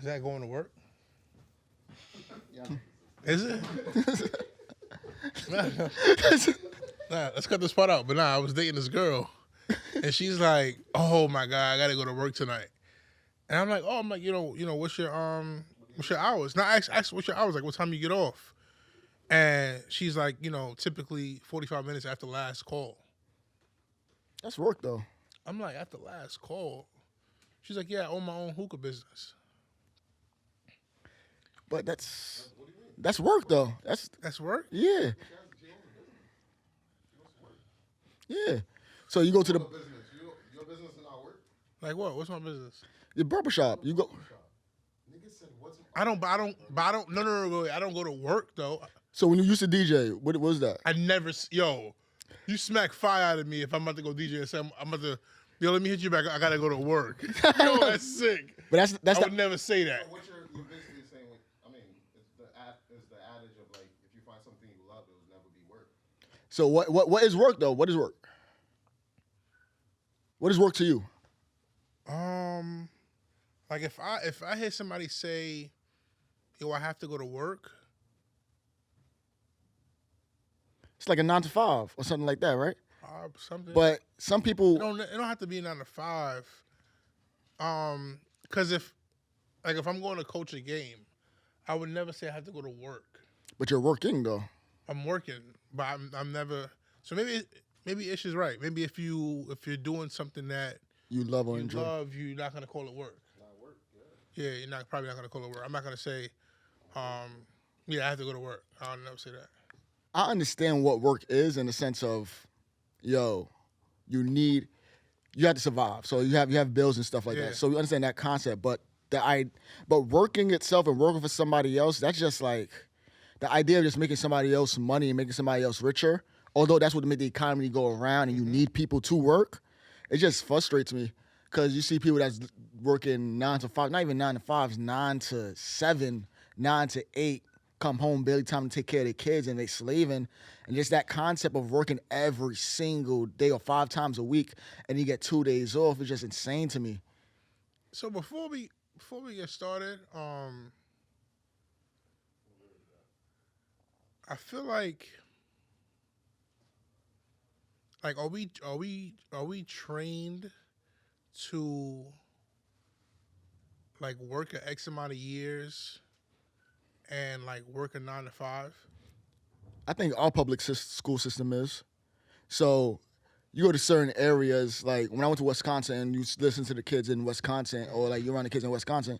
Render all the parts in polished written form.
Is that going to work? Yeah. Is it? Nah, let's cut this part out. But I was dating this girl, and she's like, "Oh my god, I gotta go to work tonight." And I'm like, you know, what's your hours? Now ask what's your hours? Like, what time you get off? And she's like, you know, typically 45 minutes after last call. That's work though. I'm like, after last call. She's like, yeah, I own my own hookah business. But that's work though. That's work? Yeah. Yeah. So you go to the business. Your business is not work. Like what? What's my business? the barbershop. You go. Nigga said, "What's?" I don't. No. I don't go to work though. So when you used to DJ, what was that? I never. Yo, you smack fire out of me if I'm about to go DJ and say I'm about to. Yo, let me hit you back. I gotta go to work. Yo, that's sick. But that's I would never say that. What you're basically saying, I mean, it's the adage of like, if you find something you love, it will never be work. So what is work though? What is work? What is work to you? Like if I hear somebody say, yo, I have to go to work. It's like a 9 to 5 or something like that, right? Something. But some people It don't have to be 9 to 5. Because if I'm going to coach a game, I would never say I have to go to work. But you're working though. I'm working, but I'm never. So maybe Ish is right. Maybe if you're doing something that You love or you enjoy. love, you're not gonna call it work. Not work. Yeah. Yeah, you're probably not gonna call it work. I'm not gonna say, yeah, I have to go to work. I'll never say that. I understand what work is in the sense of, yo, you have to survive. So you have bills and stuff like Yeah. that. So we understand that concept. But but working itself and working for somebody else, that's just like the idea of just making somebody else money and making somebody else richer. Although that's what made the economy go around and you need people to work, it just frustrates me. Because you see people that's working 9 to 5, not even 9 to 5s, 9 to 7, 9 to 8, come home barely time to take care of their kids and they slaving. And just that concept of working every single day or 5 times a week and you get 2 days off is just insane to me. So before we get started, I feel like are we trained to like work a X amount of years and like work a 9 to 5? I think our public school system is. So you go to certain areas, like when I went to Wisconsin and you listen to the kids in Wisconsin or like you're around the kids in Wisconsin,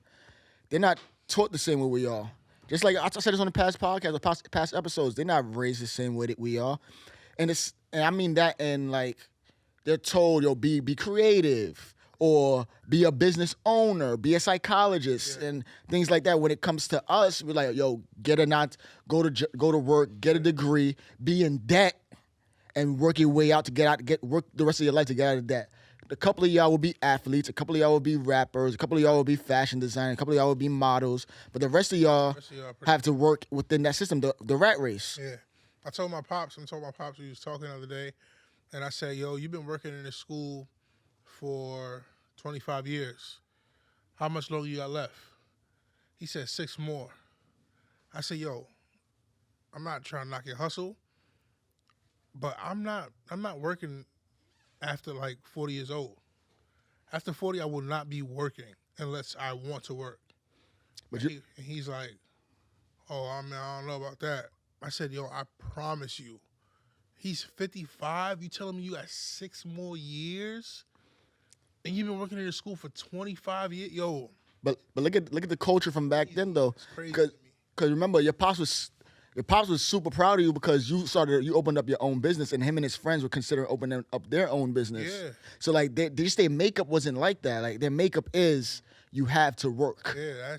they're not taught the same way we are. Just like I said this on the past podcast or past episodes, they're not raised the same way that we are. And I mean that in like they're told, yo, be creative or be a business owner, be a psychologist and things like that. When it comes to us, we're like, yo, go to work, get a degree, be in debt, and work your way out to work the rest of your life to get out of debt. A couple of y'all will be athletes, a couple of y'all will be rappers, a couple of y'all will be fashion designers, a couple of y'all will be models, but the rest of y'all have to work within that system, the rat race. Yeah. I told my pops we was talking the other day, and I said, yo, you've been working in this school for 25 years. How much longer you got left? He said 6 more. I said, yo, I'm not trying to knock your hustle, but I'm not working after like 40 years old. After 40, I will not be working unless I want to work. But he's like, oh, I don't know about that. I said, yo, I promise you, he's 55. You telling me you got 6 more years? And you've been working in the school for 25 years? Yo. But look at the culture from back then, though. It's crazy to me. Because remember, your pops was super proud of you because you opened up your own business, and him and his friends were considering opening up their own business. Yeah. So like, their makeup wasn't like that. Like their makeup is you have to work. Yeah,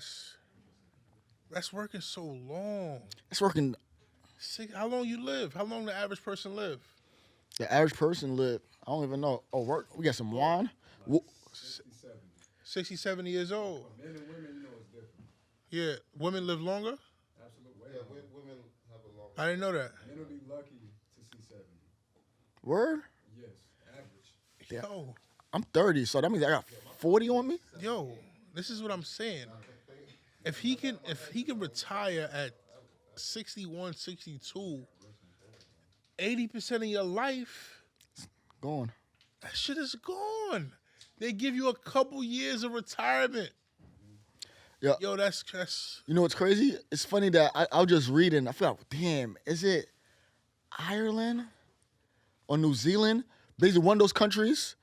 that's working so long. It's working. How long you live? How long the average person live? The average person live. I don't even know. Oh, work. We got some wine. 60, 70 years old. Men and women, you know, it's different. Yeah, women live longer? Absolutely. Yeah, women have a long. I didn't know that. Men will be lucky to see 70. Word. Yes, average. Yeah. Yo, I'm 30, so that means I got 40 on me. yo, this is what I'm saying. if he can retire at 61, 62, 80% of your life, Gone. that shit is gone. They give you a couple years of retirement. Yeah. Yo, that's You know what's crazy? It's funny that I was just reading. I forgot. Damn, is it Ireland or New Zealand? Basically, one of those countries.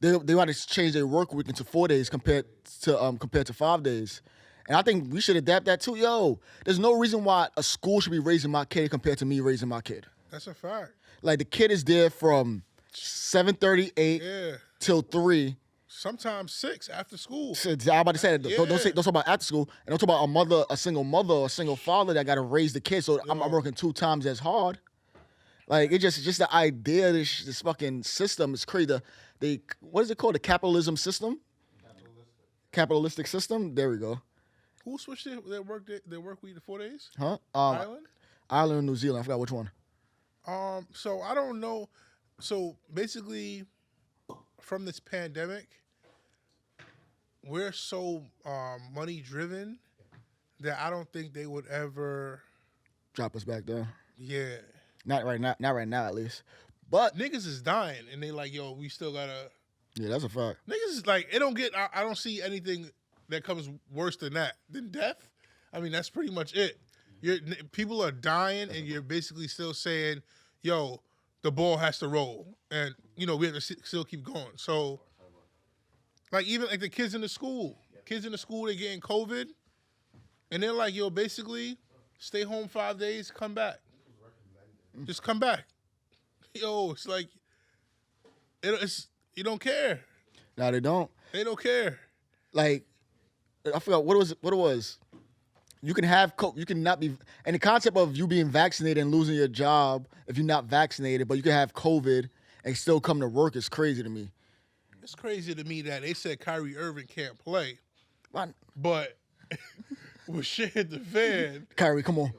They want to change their work week into 4 days compared to 5 days. And I think we should adapt that too. Yo, there's no reason why a school should be raising my kid compared to me raising my kid. that's a fact. Like the kid is there from 7:38 Yeah. till 3. Sometimes 6 after school. So, I'm about to say that. Don't Yeah. talk about after school, and don't talk about a single mother, or a single father that got to raise the kid. So I'm working 2 times as hard. Like it's just the idea of this fucking system is crazy. What is it called? The capitalism system. Capitalistic system. There we go. Who switched their work week to 4 days? Huh? Ireland. Ireland and New Zealand. I forgot which one. So I don't know. So basically, from this pandemic, we're so money driven that I don't think they would ever. Drop us back down. Yeah, Not right now. Not right now, at least. But niggas is dying, and they like, yo, we still gotta. yeah, that's a fact. Niggas is like, it don't get. I don't see anything that comes worse than death. I mean, that's pretty much it. People are dying, and you're basically still saying, yo, the ball has to roll, and we have to still keep going. So, like even like the kids in the school, they getting COVID, and they're like, yo, basically, stay home 5 days, come back, just come back. Yo, it's like, you don't care. No, they don't. They don't care. Like, I forgot what it was. You can you can not be, and the concept of you being vaccinated and losing your job if you're not vaccinated, but you can have COVID and still come to work is crazy to me. It's crazy to me that they said Kyrie Irving can't play, Why- but when shit hit the fan, Kyrie, come on.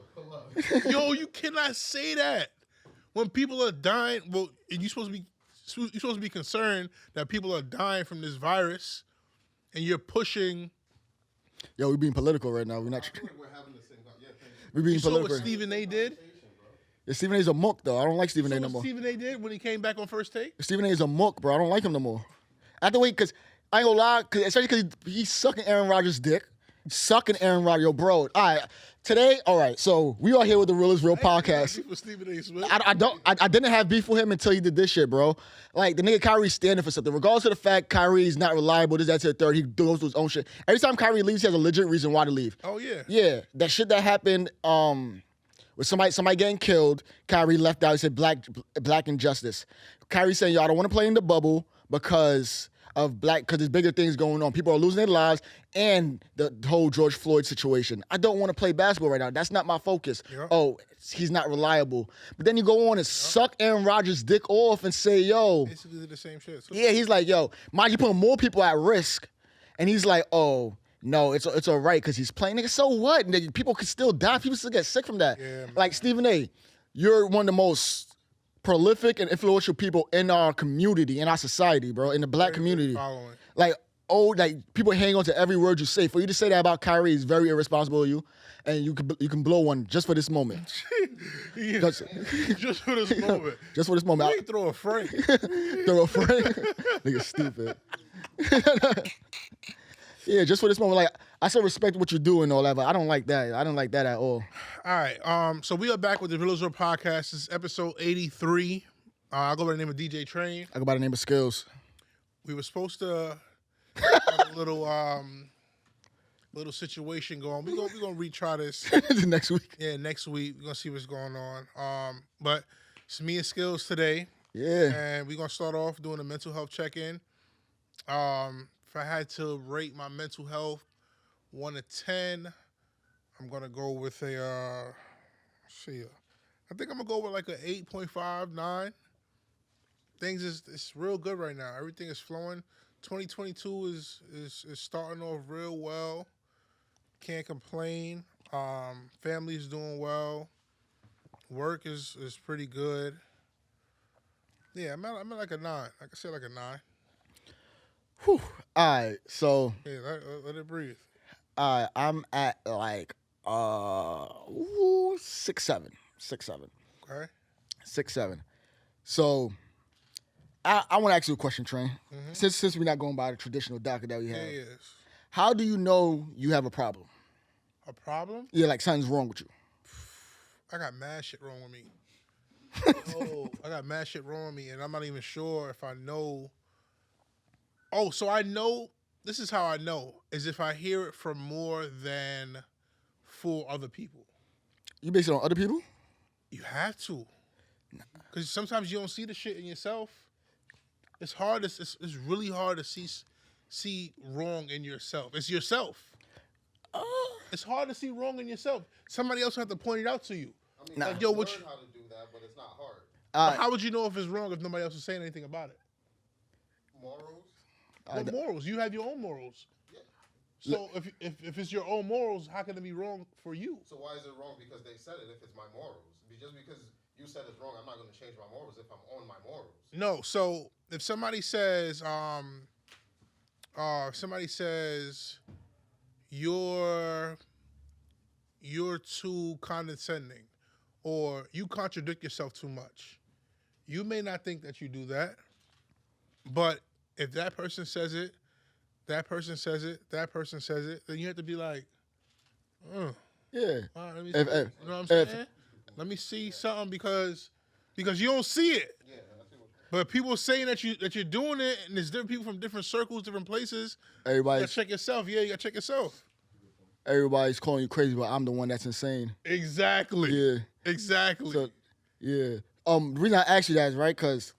yo, you cannot say that. When people are dying, well, you're supposed to be concerned that people are dying from this virus, and you're pushing. Yo, we being political right now. We're not. I feel like we're having the same. Yeah, thank you. We being You saw what political. Stephen A. did? Yeah, Stephen A's a mook though. I don't like Stephen A So no what more. Stephen A. did when he came back on First Take? Stephen A is a mook, bro. I don't like him no more. I have to wait because I ain't gonna lie, especially because he's sucking Aaron Rodgers' dick. Sucking Aaron Rodgers, yo, bro. All right, today, all right. So we are here with the Real is Real podcast. With Stephen A. Smith. I didn't have beef with him until he did this shit, bro. Like the nigga Kyrie's standing for something, regardless of the fact Kyrie's not reliable. This, that, to the third. He goes to his own shit. Every time Kyrie leaves, he has a legit reason why to leave. Oh yeah. Yeah, that shit that happened with somebody getting killed. Kyrie left out. He said black injustice. Kyrie saying, yo, I don't want to play in the bubble because there's bigger things going on. People are losing their lives and the whole George Floyd situation. I don't want to play basketball right now. That's not my focus. Yeah. Oh, he's not reliable. But then you go on and suck Aaron Rodgers' dick off and say, yo, Basically the same shit. So yeah, he's like, yo, mind you putting more people at risk. And he's like, oh, no, it's all right because he's playing. Nigga, so what? Nigga, people can still die. People still get sick from that. Yeah, man. Like, Stephen A., you're one of the most prolific and influential people in our community, in our society, bro, in the black community. following. Like people hang on to every word you say. For you to say that about Kyrie is very irresponsible of you, and you can blow one just for this moment. Yeah. Just- Just for this moment. Just for this moment. You ain't throw a frame. Throw a frame. Nigga, stupid. Yeah, just for this moment. Like, I still respect what you do and all that, but I don't like that. I don't like that at all. All right. So we are back with the Real is Real podcast. This is episode 83. I go by the name of DJ Train. I go by the name of skillz. We were supposed to have a little situation going. We're gonna retry this. Next week. Yeah, next week. We're gonna see what's going on. But it's me and Skillz today. Yeah. And we're gonna start off doing a mental health check-in. If I had to rate my mental health 1 to 10, I'm gonna go with I think I'm gonna go with like a 8.5, 9. Things it's real good right now. Everything is flowing. 2022 is starting off real well. Can't complain. Family's doing well. Work is pretty good. Yeah, I'm at like a 9. Like I said, like a 9. Whew. All right. So, Yeah, let it breathe. I'm at like 6'7", 6'7", Okay. 6'7". So I want to ask you a question, Train. Since we're not going by the traditional docket that we have, Yes. how do you know you have a problem? A problem? Yeah, like something's wrong with you. I got mad shit wrong with me. I got mad shit wrong with me, and I'm not even sure if I know. Oh, so I know. This is how I know: is if I hear it from more than 4 other people. You base it on other people? You have to, because sometimes you don't see the shit in yourself. It's hard. It's really hard to see wrong in yourself. It's yourself. It's hard to see wrong in yourself. Somebody else have to point it out to you. I mean, Like, you yo, learn what how to do that, but it's not hard. But how would you know if it's wrong if nobody else is saying anything about it? Morals? What morals? You have your own morals. Yeah. So if it's your own morals, how can it be wrong for you? So why is it wrong because they said it if it's my morals? Just because you said it's wrong, I'm not going to change my morals if I'm on my morals. No. So if somebody says, you're too condescending, or you contradict yourself too much, you may not think that you do that, but if that person says it, then you have to be like, Yeah. all right, let me If- see. if- You know what I'm saying? Let me see something because you don't see it. Yeah, I see what. But people saying that you're doing it, and there's different people from different circles, different places. You Everybody's gotta check yourself. Yeah, you gotta check yourself. calling you crazy, but I'm the one that's insane. Exactly. Yeah. Exactly. So, yeah. The reason I asked you that is right because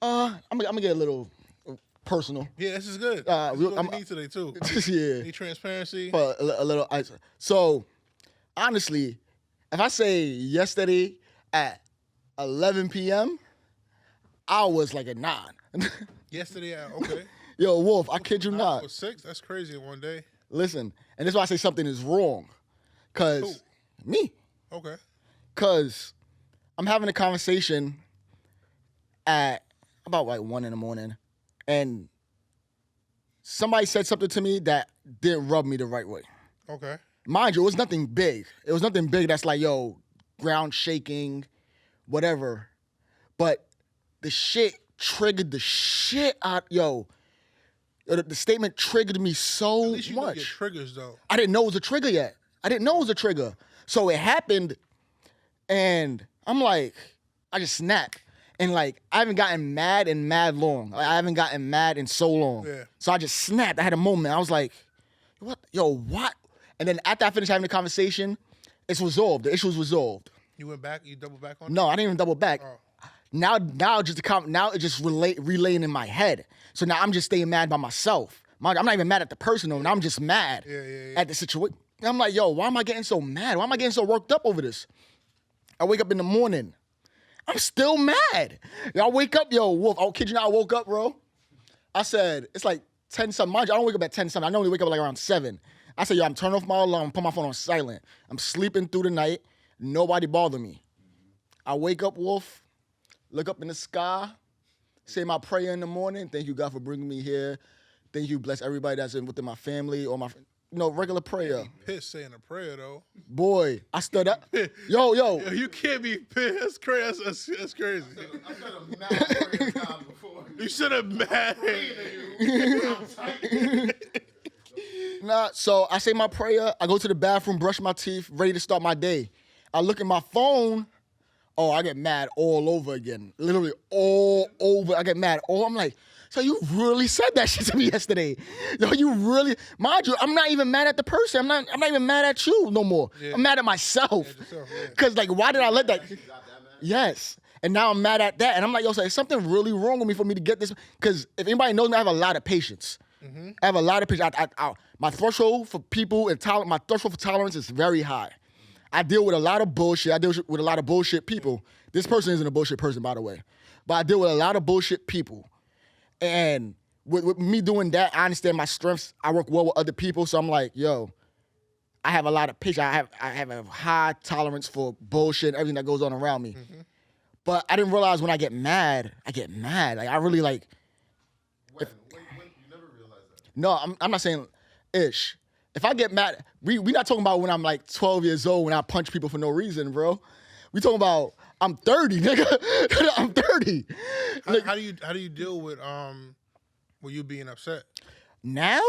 I'm gonna get a little personal. Yeah, this is good. Uh, This is we- what I'm- we need today too. Yeah. Need transparency. For a little ice. So, honestly, if I say yesterday at 11 p.m., I was like a 9. Yesterday, okay. Yo, Wolf, I kid you I not. was 6. That's crazy in one day. Listen, and this is why I say something is wrong. Because me. Okay. Because I'm having a conversation at about like 1 in the morning, and somebody said something to me that didn't rub me the right way. Okay. Mind you, it was nothing big. It was nothing big that's like, yo, ground shaking, whatever. But the shit triggered the shit out, yo. The statement triggered me so At least you know your much. triggers though. I didn't know it was a trigger yet. I didn't know it was a trigger. So it happened, and I'm like, I just snapped. And like, I haven't gotten mad in mad long. Like, I haven't gotten mad in so long. Yeah. So I just snapped. I had a moment. I was like, what? Yo, what? And then after I finished having the conversation, it's resolved. The issue was resolved. You went back. You doubled back on. No, I didn't even double back. Oh. Now it's just relaying in my head. So now I'm just staying mad by myself. I'm not even mad at the person, though. I'm just mad at the situation. I'm like, yo, why am I getting so mad? Why am I getting so worked up over this? I wake up in the morning. I'm still mad. I wake up, yo, Wolf. I'll kid you not, I woke up, bro. I said, it's like 10 something. Mind you, I don't wake up at 10 something. I normally wake up like around 7. I said, yo, I'm turning off my alarm, put my phone on silent. I'm sleeping through the night. Nobody bother me. I wake up, Wolf, look up in the sky, say my prayer in the morning. Thank you, God, for bringing me here. Thank you, bless everybody that's within my family or my, regular prayer. Pissed saying a prayer though. Boy, I stood up. Yo. Yo, you can't be pissed. That's crazy. That's crazy. I said a mad prayer time before. You should have mad. Nah, so I say my prayer. I go to the bathroom, brush my teeth, ready to start my day. I look at my phone. Oh, I get mad all over again. Literally all over. I get mad. I'm like, so you really said that shit to me yesterday? Yo, you really? Mind you, I'm not even mad at the person. I'm not even mad at you no more. Yeah. I'm mad at myself. Yeah, yourself, yeah. Cause like, why did I let that? You got that, man? Yes. And now I'm mad at that. And I'm like, yo, so is something really wrong with me for me to get this? Because if anybody knows me, I have a lot of patience. I have a lot of patience. My threshold for people and my threshold for tolerance is very high. I deal with a lot of bullshit. I deal with a lot of bullshit people. This person isn't a bullshit person, by the way. But I deal with a lot of bullshit people. And with me doing that, I understand my strengths. I work well with other people. So I'm like, yo, I have a lot of patience. I have a high tolerance for bullshit and everything that goes on around me. But I didn't realize when I get mad. Like, I really like... When? You never realized that. No, I'm not saying ish. if I get mad, we not talking about when I'm like 12 years old when I punch people for no reason, bro. We talking about I'm 30, nigga. I'm 30. How do you deal with you being upset? Now?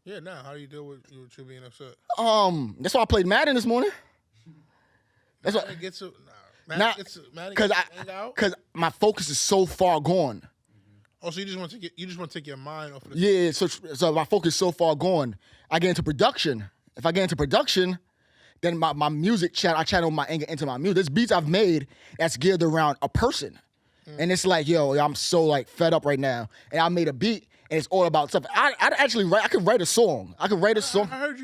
Yeah, now how do you deal with you being upset? That's why I played Madden this morning. That's what. Madden gets out. Because my focus is so far gone. Oh, so you just want to take your mind off of the Yeah, so my focus is so far gone. I get into production. If I get into production, then my music I channel my anger into my music. There's beats I've made that's geared around a person. And it's like, yo, I'm so like fed up right now. And I made a beat and it's all about stuff. I could write a song. I could write a song. I heard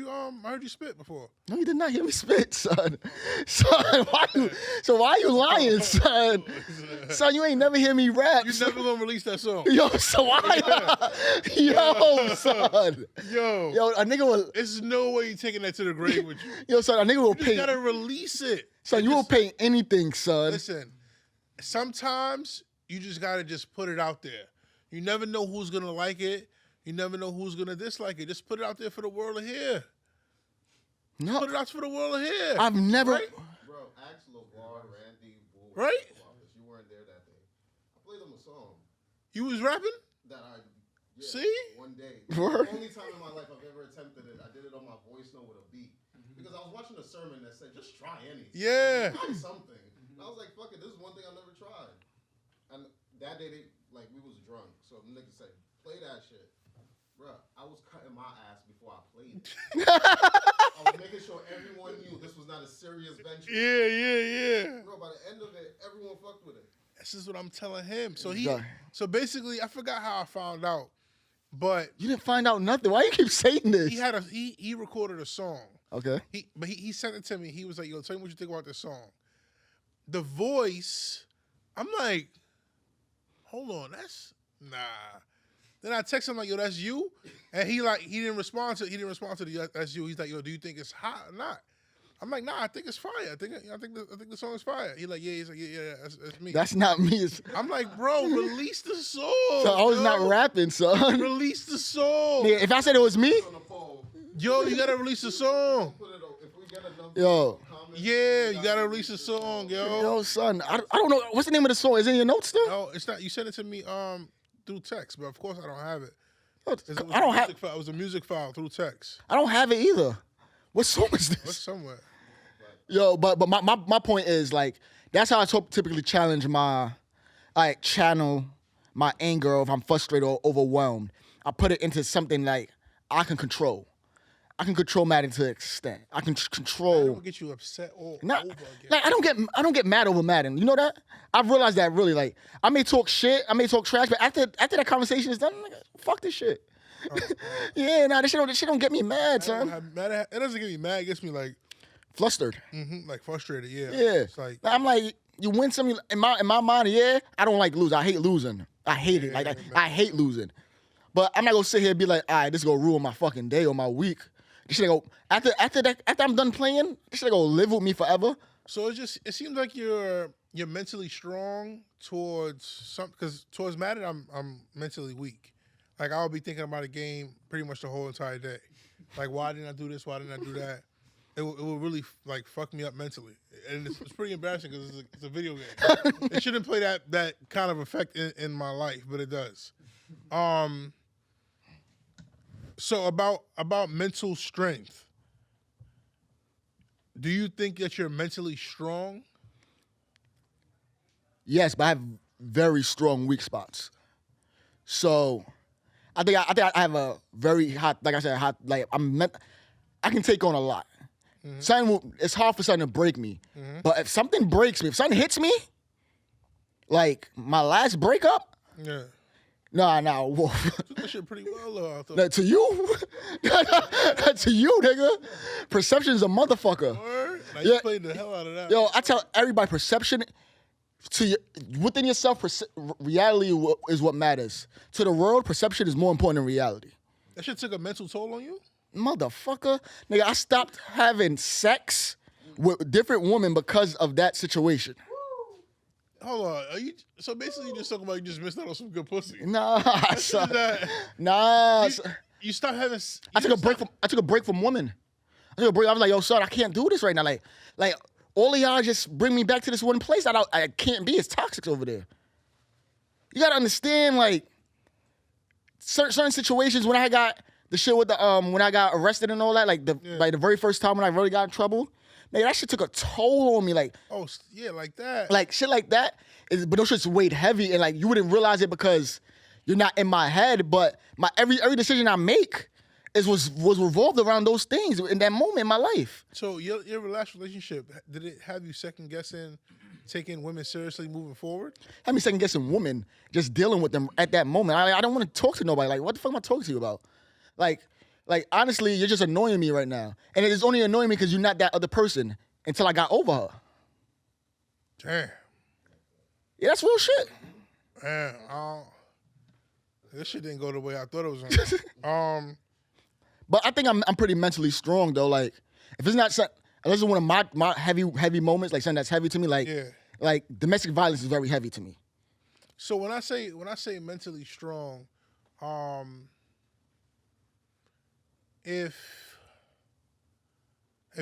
you spit before. No, you did not hear me spit, son. Son, why you lying, son? Son, you ain't never hear me rap. You never gonna release that song. Yo, so why? Yo, son. Yo, a nigga will. There's no way you taking that to the grave with you. Yo, son, a nigga will You just pay. gotta release it. Son, you will pay anything, son. Listen, sometimes you just gotta just put it out there. You never know who's gonna like it. You never know who's gonna dislike it. Just put it out there for the world to hear. No, Put it out for the world to hear. I've never. Right? Bro, ask LeVar, Randy, Bull. Right? You weren't there that day. I played them a song You was rapping? that See? one day. Word. The only time in my life I've ever attempted it, I did it on my voice note with a beat. Because I was watching a sermon that said, just try anything. Yeah. Try something. And I was like, fuck it, this is one thing I've never tried. And that day, we was drunk. So the nigga said, play that shit. Bruh, I was cutting my ass before I played it. I was making sure everyone knew this was not a serious venture. Yeah. Bro, by the end of it, everyone fucked with it. This is what I'm telling him. Exactly. So basically, I forgot how I found out, but You didn't find out nothing. Why you keep saying this? he recorded a song. Okay. He sent it to me. He was like, "Yo, tell me what you think about this song." The voice, I'm like, hold on, that's nah. Then I text him like, "Yo, that's you," and he didn't respond to the that's you. He's like, "Yo, do you think it's hot or not?" I'm like, "Nah, I think it's fire. I think the song is fire." He's like, "Yeah, that's me." That's not me. I'm like, "Bro, release the song." So I was yo. not rapping, son. Release the song. Nigga, if I said it was me, On the poll, Yo, you gotta release the song. put it on. If we get enough Yo. comments, Yeah, you gotta release the song, yo. yo, son, I don't know. What's the name of the song? Is it in your notes still? No, it's not. You sent it to me through text, but of course I don't have it. I don't have. It was a music file through text. I don't have it either. What song is What's this? somewhere? Yo, but my point is like that's how I typically challenge channel my anger if I'm frustrated or overwhelmed. I put it into something like I can control. I can control Madden to an extent. I can I control. don't get you upset all Not, over again. like I don't get mad over Madden. You know that? I've realized that really. Like I may talk shit, I may talk trash, but after that conversation is done, I'm like, fuck this shit. Yeah, nah, this shit don't get me mad, son. It doesn't get me mad. It gets me like Flustered. like frustrated. Yeah. Yeah. It's like I'm like, you win something in my mind. Yeah, I don't like losing. I hate losing. I hate it. Like I hate losing. But I'm not gonna sit here and be like, all right, this is gonna ruin my fucking day or my week. This shit go after I'm done playing. This shit gonna live with me forever. so. It seems like you're mentally strong towards towards Madden I'm mentally weak. Like I'll be thinking about a game pretty much the whole entire day. Like why didn't I do this? Why didn't I do that? It will really like fuck me up mentally, and it's pretty embarrassing because it's a video game. It shouldn't play that kind of effect in my life, but it does. So about mental strength, do you think that you're mentally strong? Yes, but I have very strong weak spots. So I think I have a very hot, like I said, like I can take on a lot. It's hard for something to break me. But if something breaks me, if something hits me, like my last breakup, Yeah. nah, whoa. Took that shit pretty well though. I thought. That to you? To you, nigga. Perception's a motherfucker. Word? Now Yeah. you played the hell out of that. Yo, I tell everybody perception within yourself, reality is what matters. To the world, perception is more important than reality. That shit took a mental toll on you? Motherfucker. Nigga, I stopped having sex with different women because of that situation. Hold on. So basically you just talking about you just missed out on some good pussy. Nah, son. That- Nah. you, son. You stop having. I took a break from women. I was like, yo, son, I can't do this right now. Like all of y'all just bring me back to this one place that I can't be. It's toxic over there. You gotta understand, like, certain situations when I got the shit with the when I got arrested and all that, like the very first time when I really got in trouble, man, that shit took a toll on me. Like, oh yeah, like that. like shit like that. But those shits weighed heavy, and like you wouldn't realize it because you're not in my head. But my every decision I make was revolved around those things in that moment in my life. So your last relationship, did it have you second guessing taking women seriously moving forward? Had me second guessing women, just dealing with them at that moment. I don't want to talk to nobody. Like, what the fuck am I talking to you about? Like honestly, you're just annoying me right now, and it is only annoying me because you're not that other person. Until I got over her. Damn. Yeah, that's real shit. Man, this shit didn't go the way I thought it was gonna. But I think I'm pretty mentally strong though. Like, if it's not unless it's one of my heavy moments, like something that's heavy to me, like domestic violence is very heavy to me. So when I say mentally strong, if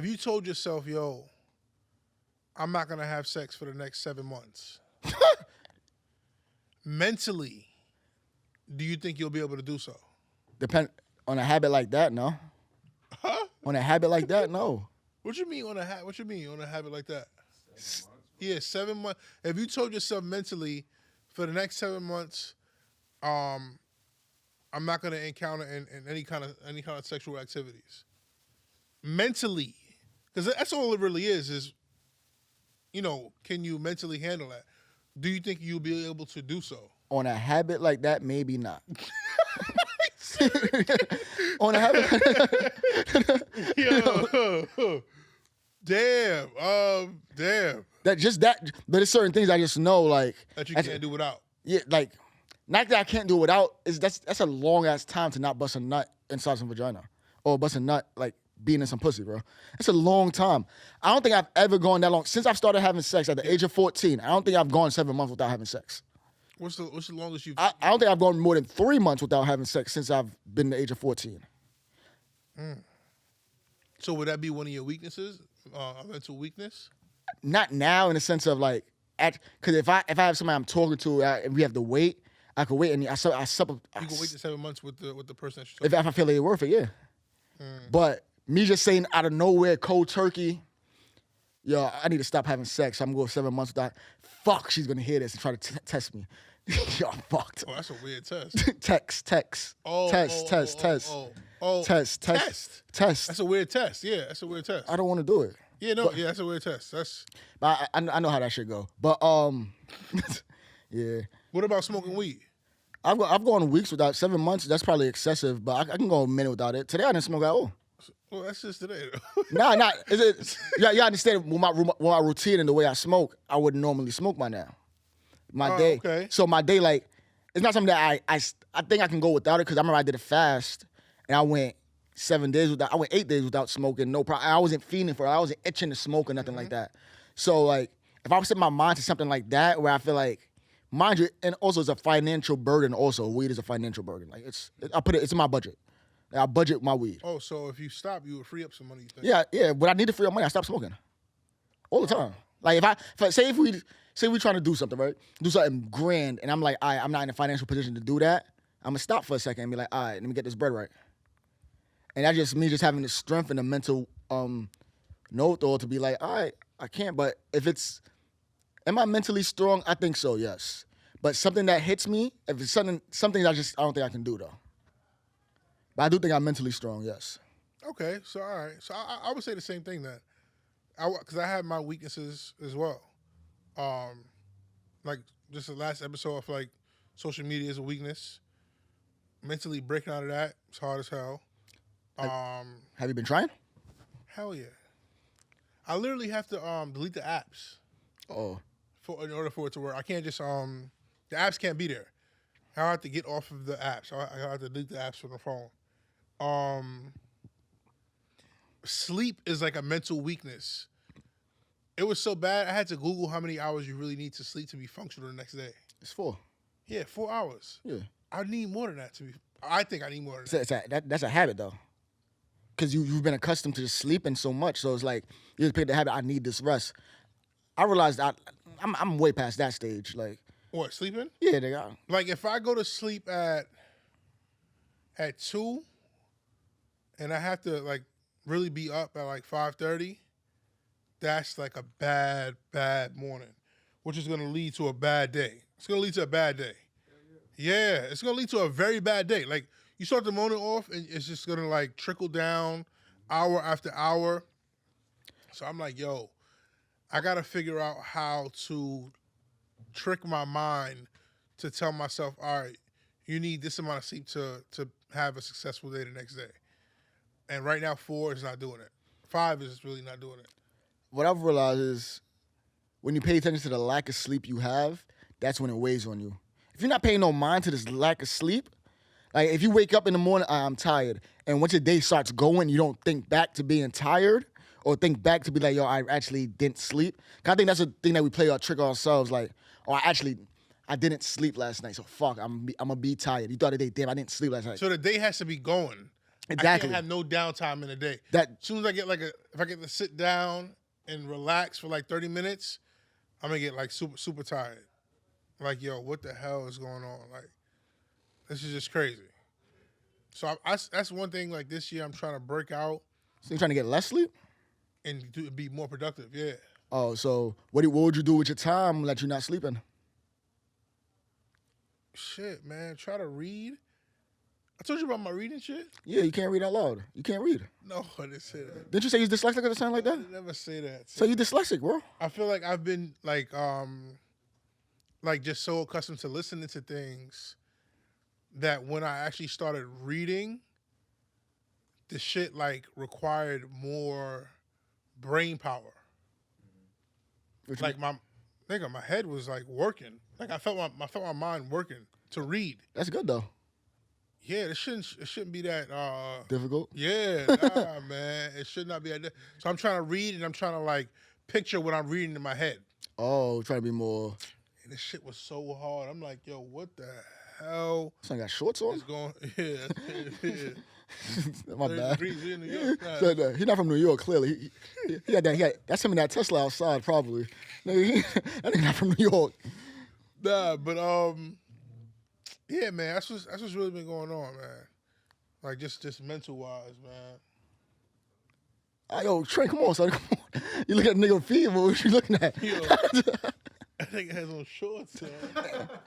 you told yourself, yo, I'm not gonna have sex for the next 7 months, mentally, do you think you'll be able to do so? Depend on a habit like that, no. Huh? On a habit like that, no. What you mean on a habit like that? 7 months. Yeah, 7 months. If you told yourself mentally, for the next 7 months, I'm not gonna encounter in any kind of sexual activities. Mentally, because that's all it really is, you know, can you mentally handle that? Do you think you'll be able to do so? On a habit like that, maybe not. On a habit. Yo, damn. But there's certain things I just know, like That you can't do without. Yeah, like not that I can't do it without. That's a long ass time to not bust a nut inside some vagina or bust a nut like being in some pussy, bro. That's a long time. I don't think I've ever gone that long since I've started having sex at the age of 14. I don't think I've gone 7 months without having sex. What's the longest you've? I don't think I've gone more than 3 months without having sex since I've been the age of 14. So would that be one of your weaknesses, a mental weakness? Not now in the sense of like, because if I have somebody I'm talking to and we have to wait, I could wait and I You can wait the 7 months with the person that you're if talking I feel like it's worth it, yeah. But me just saying out of nowhere, cold turkey, yo, I need to stop having sex. I'm gonna go 7 months without. Fuck, she's gonna hear this and try to test me. Yo, I'm fucked. Oh, that's a weird test. Test. Test. That's a weird test. Yeah, that's a weird test. I don't want to do it. Yeah, no, that's a weird test. But I know how that should go. But yeah. What about smoking weed? I've gone weeks without 7 months. That's probably excessive, but I can go a minute without it. Today I didn't smoke at all. Well, that's just today, though. Nah. Is it? Yeah, understand with my routine and the way I smoke, I wouldn't normally smoke by now. My day. Okay. So my day, like, it's not something that I think I can go without it because I remember I did a fast and I went 7 days without. I went 8 days without smoking. No problem. I wasn't fiending for it. I wasn't itching to smoke or nothing like that. So like, if I was set my mind to something like that, where I feel like, mind you, and also it's a financial burden. Also, weed is a financial burden. Like it's in my budget. I budget my weed. Oh, so if you stop, you would free up some money. You think? Yeah. When I need to free up money, I stop smoking all the time. Like if we trying to do something, right? Do something grand, and I'm like, all right, I'm not in a financial position to do that. I'm gonna stop for a second and be like, all right, let me get this bread right. And that's just me just having the strength and the mental note or to be like, all right, I can't. But if it's, am I mentally strong? I think so, yes. But something that hits me, if it's something I don't think I can do though. But I do think I'm mentally strong, yes. Okay, so all right. So I would say the same thing then. Because I have my weaknesses as well. Like just the last episode of like social media is a weakness. Mentally breaking out of that, it's hard as hell. Have you been trying? Hell yeah. I literally have to delete the apps. Oh. In order for it to work. I can't just the apps can't be there. I have to get off of the apps. I have to delete the apps from the phone. Sleep is like a mental weakness. It was so bad, I had to Google how many hours you really need to sleep to be functional the next day. It's 4. Yeah, 4 hours. Yeah. I need more than that to be I think I need more than that. That's a habit though, because you've been accustomed to just sleeping so much. So it's like you just pick the habit. I need this rest. I realized I'm way past that stage. Like What, sleeping? yeah, nigga. Like if I go to sleep at 2 and I have to like really be up at like 5:30, that's like a bad morning, which is gonna lead to a bad day. It's gonna lead to a bad day. Yeah, it's gonna lead to a very bad day. Like you start the morning off and it's just gonna like trickle down hour after hour. So I'm like, yo, I gotta figure out how to trick my mind to tell myself, all right, you need this amount of sleep to have a successful day the next day. And right now, 4 is not doing it. 5 is really not doing it. What I've realized is when you pay attention to the lack of sleep you have, that's when it weighs on you. If you're not paying no mind to this lack of sleep, like if you wake up in the morning, I'm tired, and once your day starts going, you don't think back to being tired or think back to be like, yo, I actually didn't sleep. 'Cause I think that's a thing that we play our trick ourselves, like, oh, I didn't sleep last night, so fuck, I'm gonna be tired. You thought today, damn, I didn't sleep last night. So the day has to be going. Exactly. I can't have no downtime in the day. That As soon as I get if I get to sit down and relax for like 30 minutes, I'm gonna get like super tired. Like, yo, what the hell is going on? Like, this is just crazy. So that's one thing. Like this year, I'm trying to break out so you're trying to get less sleep? and be more productive. Yeah. Oh, so what would you do with your time that you're not sleeping? Shit, man. Try to read. I told you about my reading shit. Yeah, you can't read out loud. You can't read. No, I didn't say that. Didn't you say you're dyslexic or something like I that? didn't never say that. So you dyslexic, bro. I feel like I've been like just so accustomed to listening to things that when I actually started reading, the shit like required more brain power. Like my head was like working. Like I felt my mind working to read. That's good though. Yeah, it shouldn't be that Difficult. yeah, nah, man. It should not be that. So I'm trying to read and I'm trying to like picture what I'm reading in my head. Oh, trying to be more. And this shit was so hard. I'm like, yo, what the hell Son got shorts on. is going? Yeah, My 30 bad. degrees in New York. Nah. So, he's not from New York. Clearly, he had that. That's him in that Tesla outside, probably. Nigga, that nigga not from New York. Nah, but yeah, man, that's what's really been going on, man. Like just mental wise, man. Yo, Trey, come on, son. Come on. You look at the nigga feet. What you looking at? Yo, I think it has on shorts, man.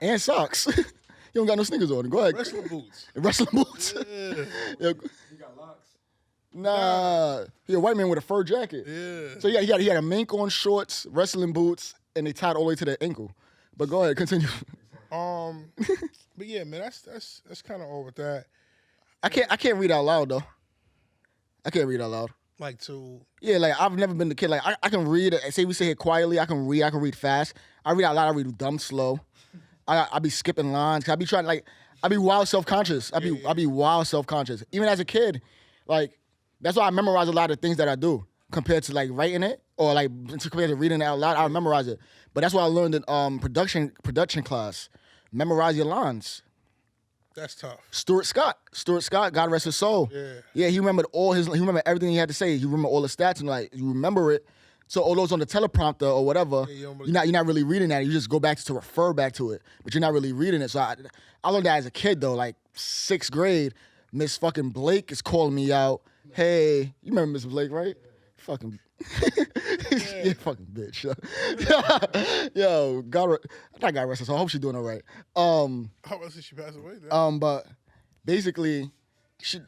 And socks. You don't got no sneakers on. Go ahead. Wrestling boots. Wrestling boots. Yeah, Yo, You got locks? nah. He a white man with a fur jacket. yeah. So he had a mink on shorts, wrestling boots, and they tied all the way to the ankle. But go ahead, continue. But yeah, man, that's kind of all with that. I can't read out loud though. I can't read out loud. Like to Yeah, like I've never been the kid. Like I can read. Say we say it quietly. I can read fast. I read out loud. I read dumb slow. I be skipping lines. I be trying I be wild self conscious. I be wild self conscious. Even as a kid, like that's why I memorize a lot of things that I do compared to like writing it or like compared to reading it out loud. I memorize it. But that's what I learned in production class. Memorize your lines. that's tough. Stuart Scott, God rest his soul. Yeah, he remembered everything he had to say. He remembered all the stats and like you remember it. So all those on the teleprompter or whatever, you don't you're not really reading that. You just go back to refer back to it, but you're not really reading it. So I learned that as a kid though, like 6th grade. Miss fucking Blake is calling me out. Hey, you remember Miss Blake, right? Fucking, yeah, fucking bitch. Yo, God rest her soul. I hope she's doing all right. How much did she pass away? Then? But basically,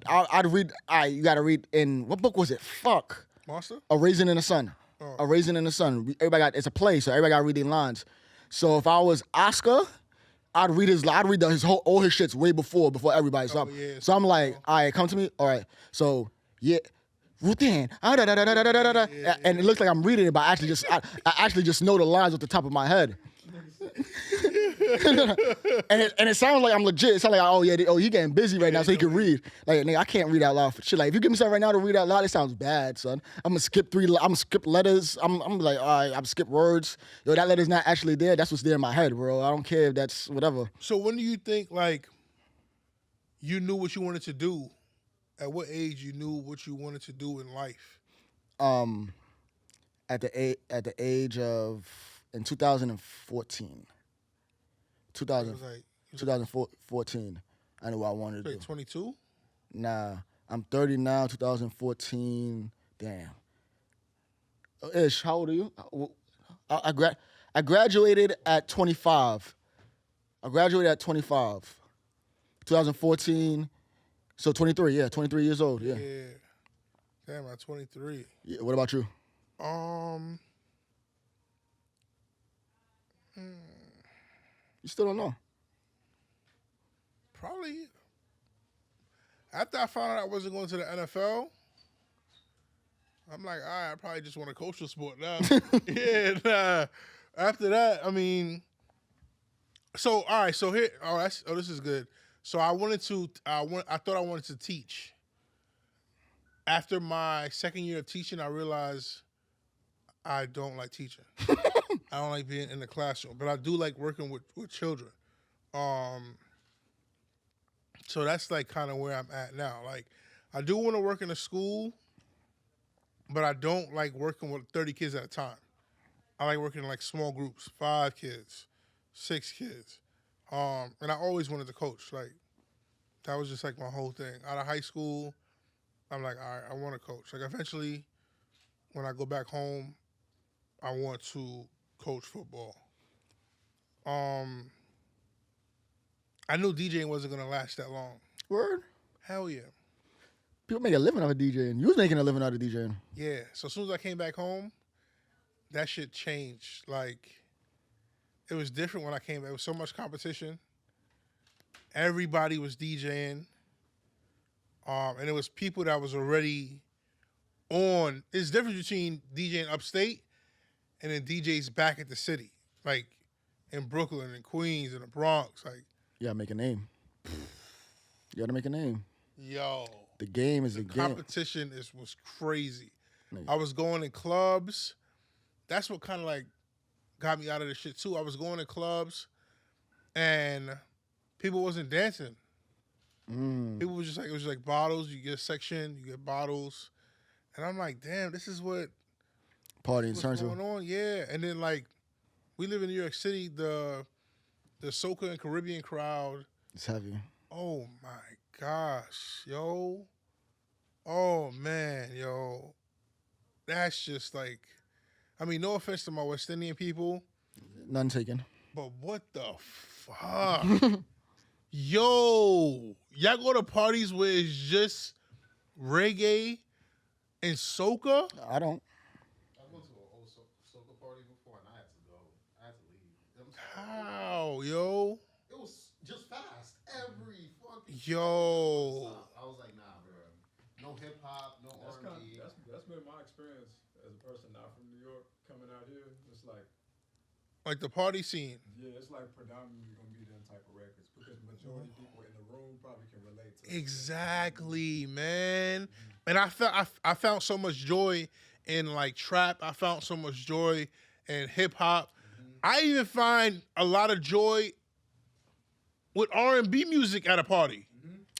I'd read. You gotta read in what book was it? Fuck. Monster? A Raisin in the Sun. A Raisin in the Sun. It's a play, so everybody got to read their lines. So if I was Oscar, I'd read all his shits way before everybody. So, yeah. So I'm like, all right, come to me. All right. So yeah, Ruth Ann. And it looks like I'm reading it, but I actually just know the lines off the top of my head. and it sounds like I'm legit. It sounds like he getting busy right now so he can read. Like nigga, I can't read out loud for shit. Like if you give me something right now to read out loud, it sounds bad, son. I'm gonna skip letters. I'm like, all right, I'm skip words. Yo, that letter's not actually there. That's what's there in my head, bro. I don't care if that's whatever. So when do you think like you knew what you wanted to do? At what age you knew what you wanted to do in life? At the age of in 2014. It was like 2014. I knew what I wanted to do. 22. Nah, I'm 30 now. 2014. Damn. Ish, how old are you? I graduated at 25. I graduated at 25. 2014. So 23. Yeah, 23 years old. Yeah. Damn, I'm 23. Yeah. What about you? You still don't know. Probably after I found out I wasn't going to the NFL, I'm like, all right, I probably just want to coach the sport now. Yeah, nah. After that, I mean, so all right, so here, this is good. So I thought I wanted to teach. After my second year of teaching, I realized I don't like teaching. I don't like being in the classroom, but I do like working with children. So that's like kind of where I'm at now. Like, I do want to work in a school, but I don't like working with 30 kids at a time. I like working in like small groups, 5 kids, 6 kids. And I always wanted to coach. Like, that was just like my whole thing. Out of high school, I'm like, all right, I want to coach. Like, eventually, when I go back home, I want to coach football. I knew DJing wasn't going to last that long. Word? Hell yeah. People make a living out of DJing. You was making a living out of DJing. Yeah. So as soon as I came back home, that shit changed. Like, it was different when I came. There was so much competition. Everybody was DJing. And it was people that was already on. There's a difference between DJing upstate and then DJs back at the city. Like, in Brooklyn and Queens and the Bronx. Like, You gotta make a name. You gotta make a name. yo. The game is The a game. competition was crazy. Nigga. I was going in clubs. That's what kind of like got me out of the shit too. I was going to clubs and people wasn't dancing. People was just like, it was like bottles. You get a section, you get bottles. And I'm like, damn, this is what Party in what's terms going of on. Yeah. And then like, we live in New York City, the soca and Caribbean crowd. it's heavy. Oh my gosh, yo. Oh man, yo. That's just like, I mean, no offense to my West Indian people, None taken. but what the fuck? Yo, y'all go to parties where it's just reggae and soca? I don't. I went to an old soca party before and I had to go. I had to leave. I'm sorry. How, yo? It was just fast. Every fucking Yo. I was like, nah, bro. No hip hop, no R&B. That's been my experience as a person not from New York coming out here. It's Like the party scene. yeah, it's like predominantly gonna be them type of records because the majority of people in the room probably can relate to it. Exactly, man. And I found so much joy in like trap. I found so much joy in hip hop. I even find a lot of joy with R&B music at a party.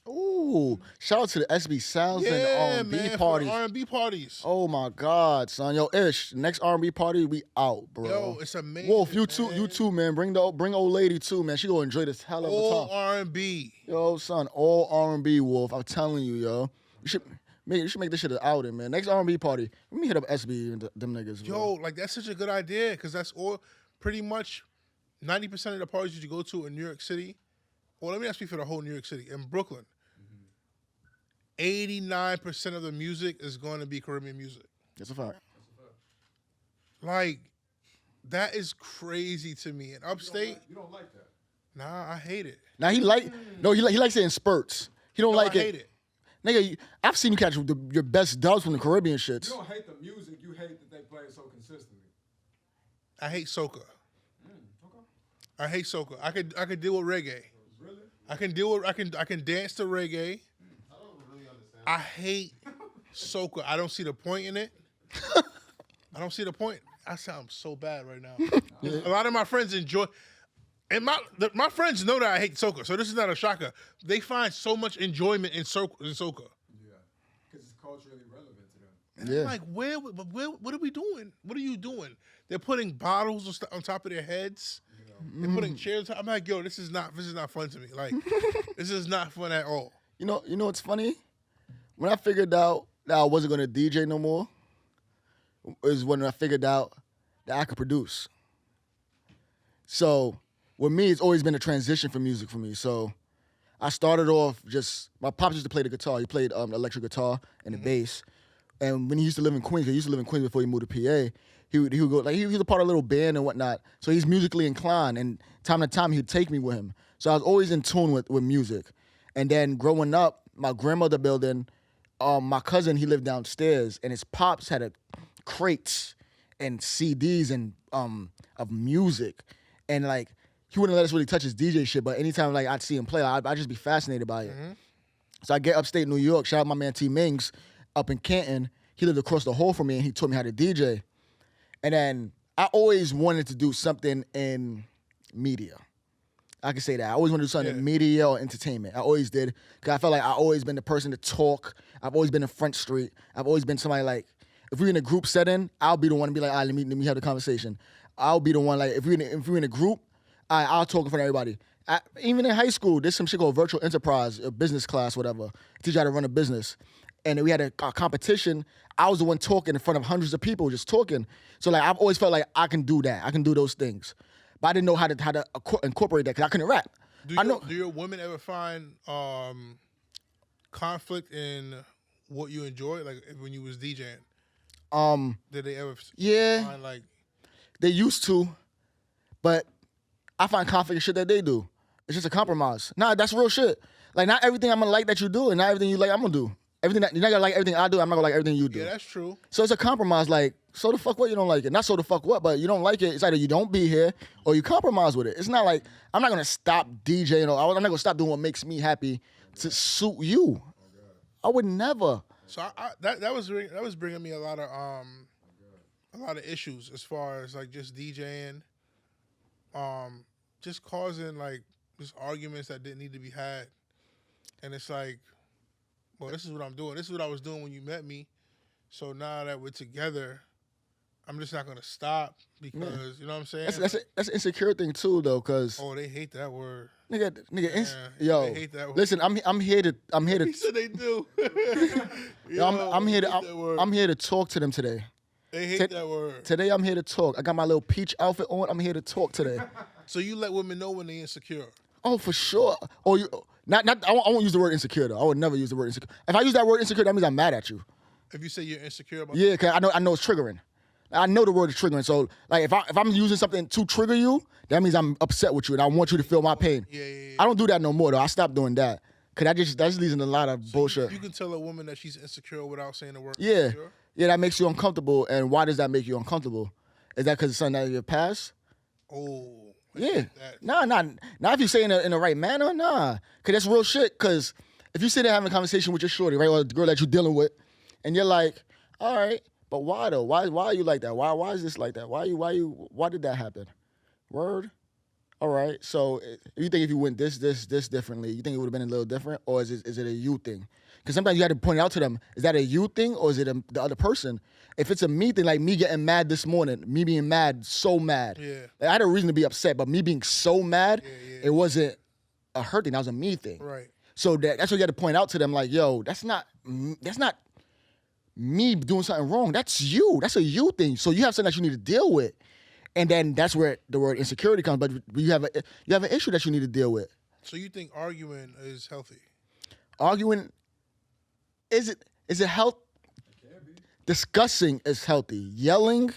Ooh, shout out to the SB Sounds Yeah, and R&B man, parties. R&B parties. Oh my God, son. Yo, Ish, next R&B party, we out, bro. Yo, it's amazing. Wolf, you man. too, man. Bring old lady too, man. She gonna enjoy this hell of a All time. R&B. Yo, son, all R&B, Wolf. I'm telling you, yo. You should make this shit an outing, man. Next R&B party, let me hit up SB and them niggas. Yo, bro. like that's such a good idea because that's all pretty much 90% of the parties that you go to in New York City. Well, let me not speak for the whole New York City. In Brooklyn, 89% of the music is going to be Caribbean music. That's a fact. Like, that is crazy to me. In upstate, You don't like that. nah, I hate it. Now he likes it in spurts. He don't No, like I hate it. Nigga, I've seen you catch your best dubs from the Caribbean You shits. don't hate the music. You hate that they play it so consistently. I hate soca. Okay. I hate soca. I could deal with reggae. Really? I can deal with I can dance to reggae. I don't really understand. I hate soca. I don't see the point in it. I don't see the point. I sound so bad right now. A lot of my friends enjoy. And my friends know that I hate soca, so this is not a shocker. They find so much enjoyment in soca. Yeah, because it's culturally relevant to them. And I'm like, where, what are we doing? What are you doing? They're putting bottles on top of their heads. They're putting chairs. I'm like, yo, this is not fun to me. Like, this is not fun at all. You know what's funny? When I figured out that I wasn't gonna DJ no more, is when I figured out that I could produce. So with me, it's always been a transition for music for me. So I started off my pops used to play the guitar. He played electric guitar and the bass. And when he used to live in Queens, before he moved to PA, he would go, like, he was a part of a little band and whatnot. So he's musically inclined, and time to time he'd take me with him. So I was always in tune with music. And then growing up, my grandmother building, my cousin, he lived downstairs, and his pops had crates and CDs and of music. And like, he wouldn't let us really touch his DJ shit, but anytime like I'd see him play, I'd just be fascinated by it. So I get upstate New York, shout out my man T Mings up in Canton. He lived across the hall from me, and he taught me how to DJ. And then I always wanted to do something in media. I can say that. I always wanted to do something in media or entertainment. I always did, because I felt like I always been the person to talk. I've always been in Front Street. I've always been somebody like, if we're in a group setting, I'll be the one to be like, all right, let me have the conversation. I'll be the one, like, if we're in a group, I'll talk in front of everybody. Even in high school, there's some shit called virtual enterprise, a business class, whatever. Teach you how to run a business. And we had a competition. I was the one talking in front of hundreds of people, just talking. So like, I've always felt like I can do that. I can do those things. But I didn't know how to incorporate that because I couldn't rap. Do your women ever find conflict in what you enjoy, like when you was DJing? Did they ever find like... They used to, but I find conflict in shit that they do. It's just a compromise. Nah, that's real shit. Like, not everything I'm gonna like that you do, and not everything you like I'm gonna do. You're not gonna like everything I do, I'm not gonna like everything you do. Yeah, that's true. So it's a compromise, like, so the fuck what you don't like it. Not so the fuck what, but you don't like it. It's either you don't be here or you compromise with it. It's not like, I'm not gonna stop DJing or I'm not gonna stop doing what makes me happy to suit you. I would never. So that was bringing me a lot of issues as far as like just DJing, just causing like just arguments that didn't need to be had. And it's like, well, this is what I'm doing. This is what I was doing when you met me. So now that we're together, I'm just not gonna stop because you know what I'm saying. That's an insecure thing too, though, because they hate that word. Nigga, yo, they hate that word. Listen, I'm here to. He said they do. Yo, I'm here to talk to them today. They hate that word. Today I'm here to talk. I got my little peach outfit on. I'm here to talk today. So you let women know when they insecure? Oh, for sure. Or you not. I won't use the word insecure though. I would never use the word insecure. If I use that word insecure, that means I'm mad at you. If you say you're insecure about yeah, cause I know it's triggering. I know the word is triggering. So like if I'm using something to trigger you, that means I'm upset with you and I want you to feel my pain. Yeah. I don't do that no more though. I stopped doing that. Cause that just leads in a lot of bullshit. You can tell a woman that she's insecure without saying the word yeah. insecure? Yeah, that makes you uncomfortable. And why does that make you uncomfortable? Is that because it's something out of your past? Oh. Yeah. Nah. Not if you say it in the right manner, nah. Cause that's real shit. Cause if you sit there having a conversation with your shorty, right, or the girl that you're dealing with, and you're like, all right, but why though? Why are you like that? Why is this like that? Why did that happen? Word? All right. So you think if you went this differently, you think it would have been a little different? Or is it a you thing? Because sometimes you have to point it out to them, is that a you thing or is it the other person? If it's a me thing, like me getting mad this morning, me being mad, so mad. Yeah. Like, I had a reason to be upset, but me being so mad, it wasn't a her thing, that was a me thing. Right. So that's what you had to point out to them, like, yo, that's not me doing something wrong. That's you. That's a you thing. So you have something that you need to deal with. And then that's where the word insecurity comes. But you have an issue that you need to deal with. So you think arguing is healthy? Arguing, is it health? Discussing is healthy. Yelling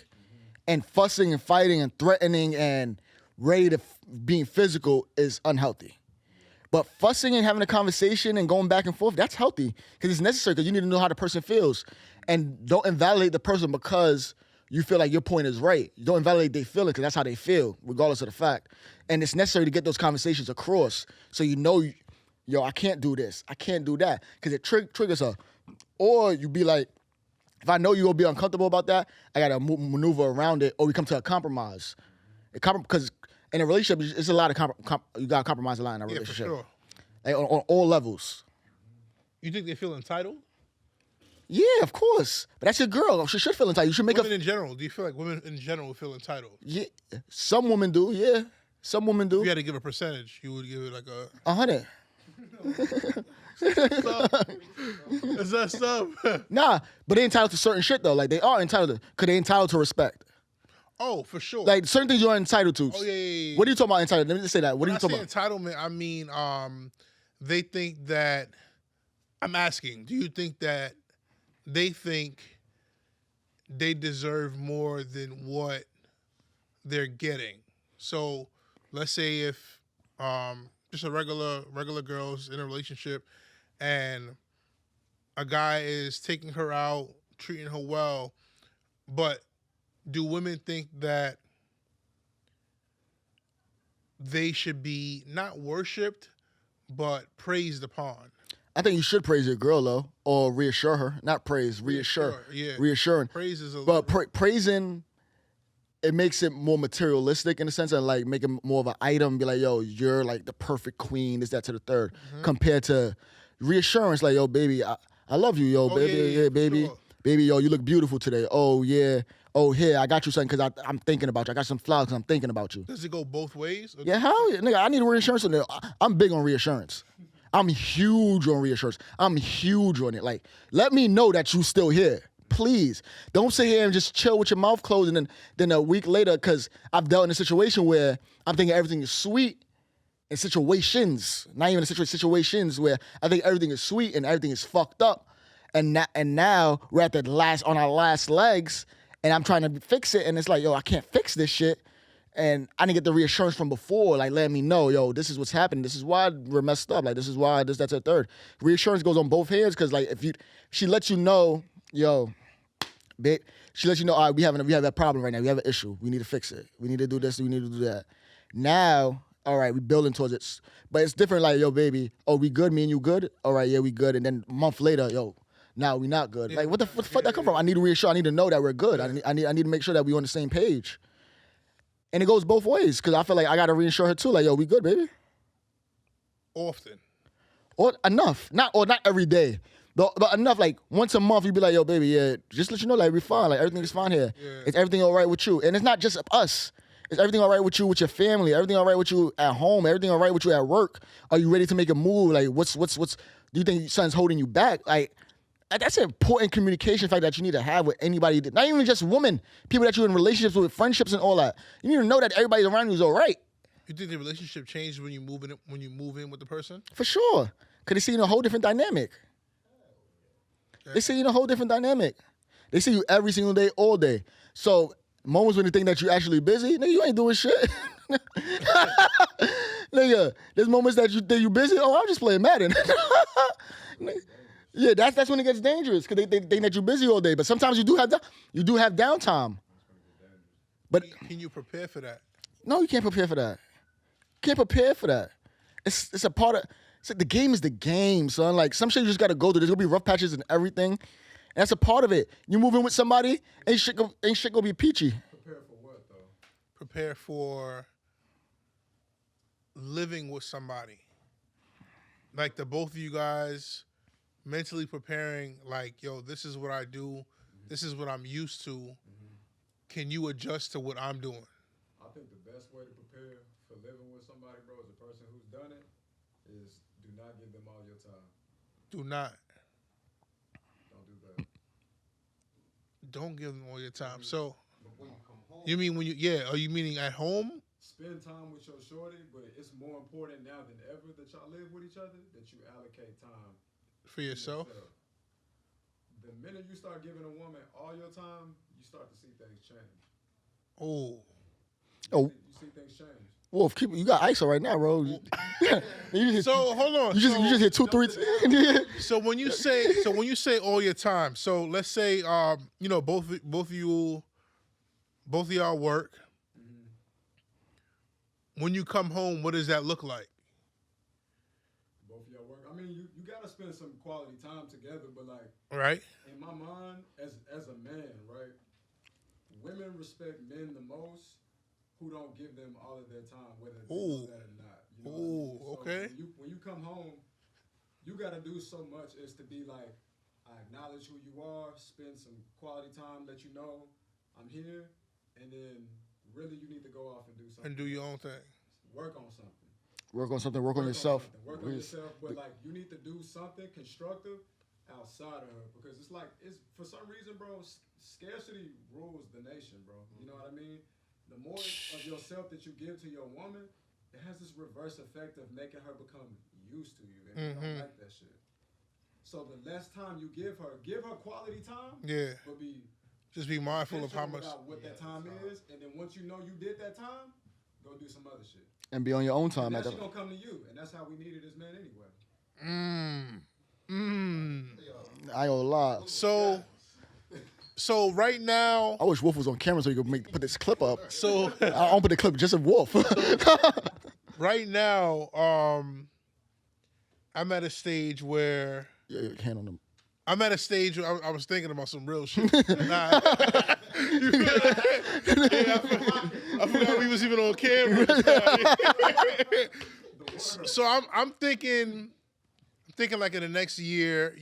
and fussing and fighting and threatening and ready to being physical is unhealthy. But fussing and having a conversation and going back and forth, that's healthy because it's necessary because you need to know how the person feels. And don't invalidate the person because you feel like your point is right. You don't invalidate their feeling because that's how they feel, regardless of the fact. And it's necessary to get those conversations across so you know, yo, I can't do this. I can't do that because it triggers her. Or you be like, if I know you're going to be uncomfortable about that, I got to maneuver around it or we come to a compromise. Because in a relationship, it's a lot of you got to compromise a lot in a Yeah, for relationship. sure. Like, on all levels. You think they feel entitled? Yeah, of course. But that's your girl. She should feel entitled. You should make Women in general, do you feel like women in general feel entitled? Yeah, some women do. Yeah, some women do. If you had to give a percentage, you would give it like a 100. Is that stuff? Nah, but they entitled to certain shit though. Like they are entitled because they entitled to respect. Oh, for sure. Like certain things you are entitled to. Oh yeah. What are you talking about entitled? Let me just say that. What When are you talking I about? say entitlement, I mean they think that. I'm asking. Do you think that they think they deserve more than what they're getting? So, let's say if just a regular girl's in a relationship, and a guy is taking her out, treating her well, but do women think that they should be not worshipped, but praised upon? I think you should praise your girl though, or reassure her. Not praise, reassure. Yeah. Reassuring. Praise is a But praising, it makes it more materialistic in the sense of like make it more of an item. Be like, yo, you're like the perfect queen. This, that, to the third. Compared to reassurance, like, yo, baby, I love you, yo, baby, yeah, baby, sure. baby, yo, you look beautiful today. Oh yeah. Oh here, I got you something because I'm thinking about you. I got some flowers because I'm thinking about you. Does it go both ways? Yeah, hell yeah, nigga. I need reassurance on that. I'm big on reassurance. I'm huge on reassurance. I'm huge on it. Like, let me know that you still here. Please. Don't sit here and just chill with your mouth closed and then a week later, because I've dealt in a situation where I'm thinking everything is sweet in situations, not even in situations where I think everything is sweet and everything is fucked up. And now we're at on our last legs and I'm trying to fix it and it's like, yo, I can't fix this shit. And I didn't get the reassurance from before, like letting me know, yo, this is what's happening. This is why we're messed up. Like this is why this, that's, a third. Reassurance goes on both hands because like she lets you know, yo, bitch, she lets you know, all right, we have that problem right now. We have an issue. We need to fix it. We need to do this. We need to do that. Now, all right, we building towards it. But it's different. Like, yo, baby, oh, we good? Me and you good? All right, yeah, we good. And then a month later, yo, now we not good. Like, what the fuck that come from? I need to reassure. I need to know that we're good. I need to make sure that we on the same page. And it goes both ways because I feel like I got to reassure her too. Like, yo, we good, baby? Often. Or enough. Not every day. But enough, like, once a month, you be like, yo, baby, yeah, just let you know, like, we fine. Like, everything is fine here. Yeah. Is everything all right with you? And it's not just us. Is everything all right with you, with your family? Everything all right with you at home? Everything all right with you at work? Are you ready to make a move? Like, what's do you think something's holding you back? Like, that's an important communication fact that you need to have with anybody. Not even just women, people that you're in relationships with, friendships and all that. You need to know that everybody around you is all right. You think the relationship changes when you move in with the person? For sure. Because they see you in a whole different dynamic. They see you in a whole different dynamic. They see you every single day, all day. So moments when they think that you're actually busy, nigga, you ain't doing shit. Nigga, there's moments that you think you busy. Oh, I'm just playing Madden. Yeah, that's when it gets dangerous because they think that you're busy all day. But sometimes you do have downtime. But Can you prepare for that? no, you can't prepare for that. Can't prepare for that. It's a part of. It's like the game is the game, son. Like some shit you just gotta go through. There's gonna be rough patches and everything. And that's a part of it. You move in with somebody, ain't shit gonna be peachy. Prepare for what though? Prepare for living with somebody. Like the both of you guys mentally preparing, like, yo, this is what I do. This is what I'm used to. Can you adjust to what I'm doing? I think the best way to prepare for living with somebody, bro, as a person who's done it, is do not give them all your time. Do not. Don't do that. Don't give them all your time. So, But when you come home, you mean are you meaning at home? Spend time with your shorty, but it's more important now than ever that y'all live with each other that you allocate time For yourself? The minute you start giving a woman all your time, you start to see things change. Oh. Oh, You see things change. Wolf, you got ISO right now, bro. So hold on. You just hit 2, 3. So when you say all your time, so let's say both of y'all work. When you come home, what does that look like? Both of y'all work. I mean, you gotta spend some quality time together, but like Right? in my mind, as a man, right? Women respect men the most who don't give them all of their time, whether they Ooh. know that or not. You know Ooh, what I mean? So okay. When you come home, you got to do so much as to be like, I acknowledge who you are, spend some quality time, let you know I'm here, and then really you need to go off and do something. And do your own thing. Work on something. Work on something. Work on yourself. Work on yourself, but like you need to do something constructive outside of her because it's like for some reason, bro. Scarcity rules the nation, bro. You know what I mean? The more of yourself that you give to your woman, it has this reverse effect of making her become used to you, and you don't like that shit. So the less time you give her quality time. Yeah. But Just be mindful of how much. About what that time is, and then once you know you did that time, go do some other shit. And be on your own time. And then she gonna come to you, and that's how we needed as men anyway. I ain't gonna lie. So right now, I wish Wolf was on camera so he could put this clip up. so I don't put the clip just of Wolf. right now, I'm at a stage where Yeah, hand on him. I'm at a stage where I was thinking about some real shit. I forgot we was even on camera. So I'm thinking like in the next year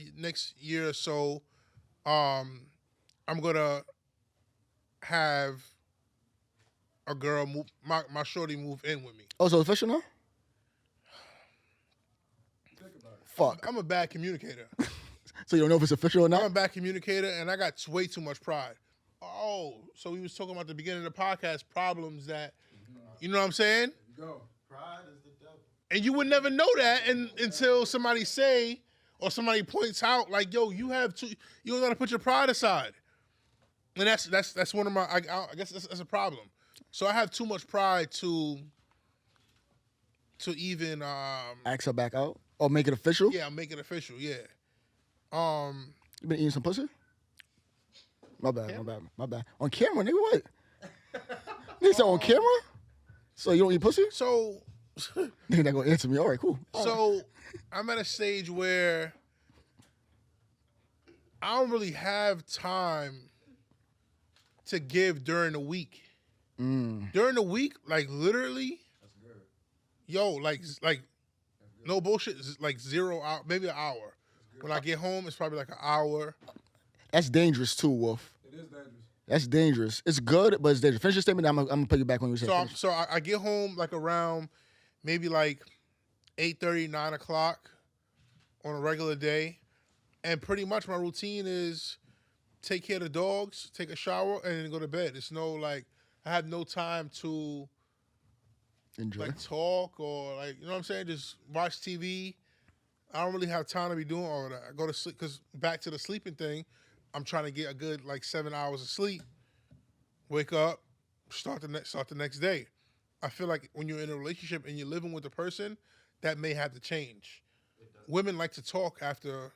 or so, I'm gonna have a girl move my shorty move in with me. Oh, so official now? Fuck. I'm a bad communicator. So you don't know if it's official or I'm a not? bad communicator, and I got way too much pride. Oh, so we was talking about the beginning of the podcast problems that, you know what I'm saying? Go. Pride is the devil. And you would never know that until somebody say or somebody points out like, yo, you don't gotta put your pride aside. And that's one of my I guess that's a problem. So I have too much pride to even Ask her back out? Or make it official? yeah, make it official, yeah. You been eating some pussy? My bad. On camera, nigga, what? Nigga said on camera? So you don't eat pussy? So Nigga not gonna answer me. All right, cool. So I'm at a stage where I don't really have time to give during the week. During the week, like literally, That's good. yo, like no bullshit, like 0 hour, maybe an hour. When I get home, it's probably like an hour. That's dangerous too, Wolf. It is dangerous. That's dangerous. It's good, but it's dangerous. Finish your statement. I'm gonna put you back when you say finish. So I get home like around maybe like 8:30, 9 o'clock on a regular day. And pretty much my routine is take care of the dogs, take a shower, and then go to bed. It's no like, I have no time to Enjoy. like talk or like, you know what I'm saying? Just watch TV. I don't really have time to be doing all of that. I go to sleep, because back to the sleeping thing, I'm trying to get a good like 7 hours of sleep. Wake up, start the next day. I feel like when you're in a relationship and you're living with a person, that may have to change. Women like to talk after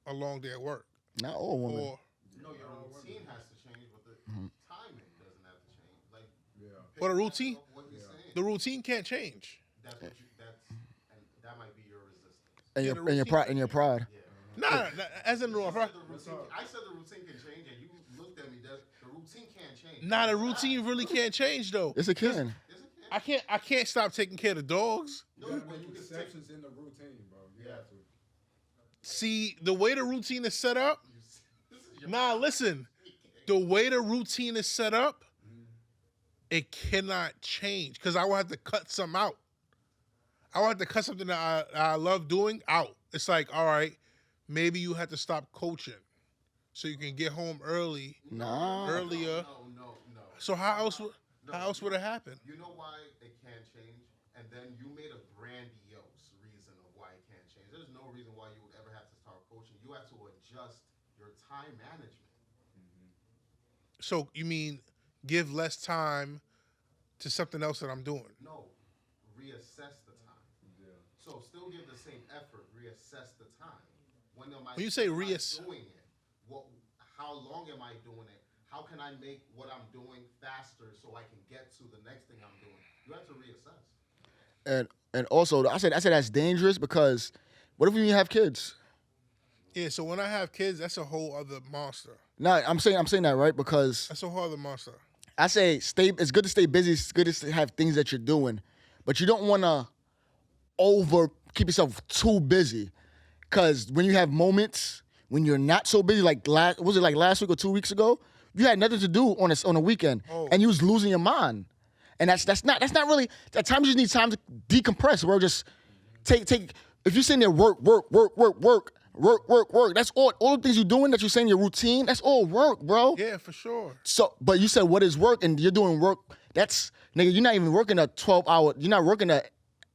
a long day at work. Not all women. Or No, your routine has to change, but the timing doesn't have to change. Like, But a routine- what he's saying, the routine can't change. and that might be your resistance. And Yeah, your the and your pride and your pride. Nah, as in I said the routine can change, and you looked at me. That the routine can't change. Nah, the routine really can't change though. Yes, it can. Yes, it can. I can't stop taking care of the dogs. No, You gotta but make you can take. exceptions in the routine, bro. You have to. See, the way the routine is set up, This is your nah, listen. The way the routine is set up, it cannot change because I will have to cut some out. I will have to cut something that I love doing out. It's like, all right, maybe you have to stop coaching so you can get home earlier. Nah. Earlier. No. So how else would it happen? You know why it can't change, and then you made a grandiose reason of why it can't change. There's no reason why you would ever have to start coaching. You have to adjust your time management. So you mean give less time to something else that I'm doing? No, reassess the time. Yeah. So still give the same effort. Reassess the time. When you say am I reass- doing it? How long am I doing it? How can I make what I'm doing faster so I can get to the next thing I'm doing? You have to reassess. And also, I said that's dangerous because what if you have kids? Yeah, so when I have kids, that's a whole other monster. Nah, I'm saying that right because That's a whole other monster. I say it's good to stay busy. It's good to have things that you're doing, but you don't want to keep yourself too busy. Because when you have moments when you're not so busy, like last week or 2 weeks ago, you had nothing to do on a weekend, and you was losing your mind. And that's not really. At times you just need time to decompress, bro. Just take. If you're sitting there work. That's all the things you're doing that you're saying your routine. That's all work, bro. Yeah, for sure. So, but you said what is work, and you're doing work. That's nigga. You're not even working a 12-hour. You're not working a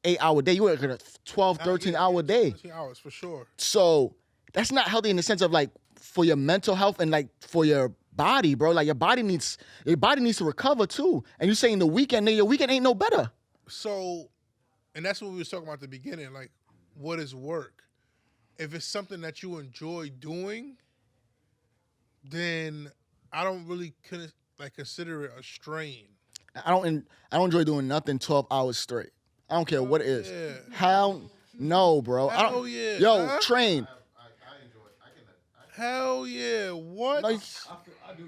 8-hour day. You're working a 12, 13-hour day. 13 hours for sure. So that's not healthy in the sense of like for your mental health and like for your body, bro. Like your body needs to recover too. And you're saying the weekend, nigga, your weekend ain't no better. So, and that's what we was talking about at the beginning. Like, what is work? If it's something that you enjoy doing, then I don't really consider it a strain. I don't enjoy doing nothing 12 hours straight. I don't care what it is. Yeah. How? No, bro. Hell yeah. Yo, Huh? train. I enjoy it. Hell yeah. What? No, I do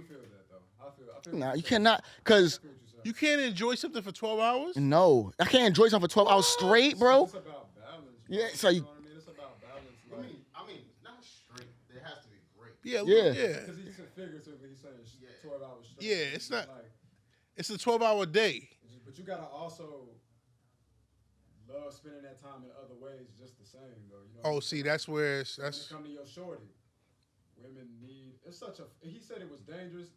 feel that though. I feel nah, you cannot, cause You can't enjoy something for 12 hours? no, I can't enjoy something for 12 hours straight, bro. It's about balance. Bro. Yeah, so you- You know what I mean? It's about balance. Like, I mean, not straight. There has to be great. Yeah. Yeah. because he's figuratively he's saying 12 hours straight. Yeah, it's not- Like, It's a 12-hour day. but you gotta also love spending that time in other ways just the same, though. You know what Oh, I'm see, saying? that's where When it that's come to your shorty, women need. It's such a. He said it was dangerous,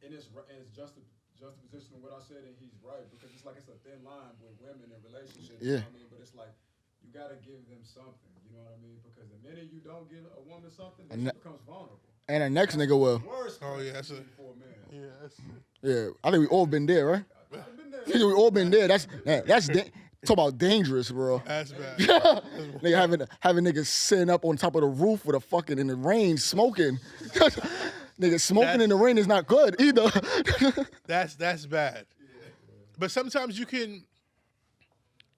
and it's juxtaposition of what I said, and he's right because it's like it's a thin line with women in relationships. You Yeah. know what I mean? But it's like you gotta give them something. You know what I mean? Because the minute you don't give a woman something, then And she that- becomes vulnerable. And the next nigga will. Worst. Oh, yeah, place that's to a- be for a man. yeah, that's Yeah, I think we all been there, right? I've been there. I think we all been there. That's talk about dangerous, bro. that's bad. Nigga having niggas sitting up on top of the roof with a fucking in the rain smoking. Nigga smoking in the rain is not good either. That's bad. But sometimes you can